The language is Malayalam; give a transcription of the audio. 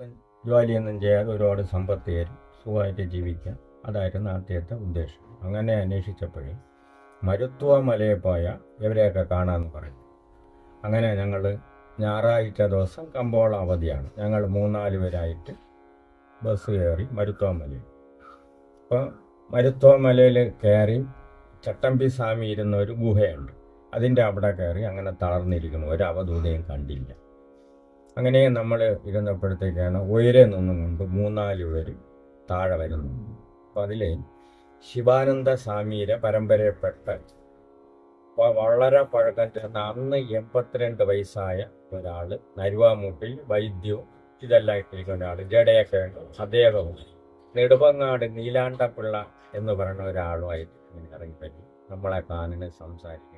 ഒന്നും ജോലിയൊന്നും ചെയ്യാതെ ഒരുപാട് സമ്പത്ത് തരും, സുഖമായിട്ട് ജീവിക്കാം. അതായിരുന്നു ആദ്യത്തെ ഉദ്ദേശം. അങ്ങനെ അന്വേഷിച്ചപ്പോഴേ മരുത്വ മലയിൽ പോയ ഇവരെയൊക്കെ കാണാമെന്ന് പറയും. അങ്ങനെ ഞങ്ങൾ ഞായറാഴ്ച ദിവസം കമ്പോള അവധിയാണ്. ഞങ്ങൾ 3-4 പേരായിട്ട് ബസ് കയറി മരുത്വ മലയിൽ. അപ്പോൾ മരുത്വ മലയിൽ കയറി ചട്ടമ്പി സ്വാമി ഇരുന്ന ഒരു ഗുഹയുണ്ട്. അതിൻ്റെ അവിടെ കയറി അങ്ങനെ തളർന്നിരിക്കുന്നു. ഒരു അവധൂതയും കണ്ടില്ല. അങ്ങനെ നമ്മൾ ഇരുന്നപ്പോഴത്തേക്കാണ് ഉയരെ നിന്നും കൊണ്ട് 3-4 പേര് താഴെ വരുന്നു. അപ്പം അതിൽ ശിവാനന്ദ സ്വാമിയുടെ പരമ്പരയിൽപ്പെട്ട വളരെ പഴക്കം ചെന്ന അന്ന് 82 വയസ്സായ ഒരാൾ, നരുവാമൂട്ടിൽ വൈദ്യവും ഇതെല്ലാം ഇട്ടിരിക്കുന്ന ഒരാൾ, ജഡയൊക്കെ അദ്ദേഹവും നെടുമങ്ങാട് നീലാണ്ടപിള്ള എന്ന് പറയുന്ന ഒരാളുമായിട്ട് ഇറങ്ങിപ്പറ്റി നമ്മളെ കാണുന്നത് സംസാരിക്കും.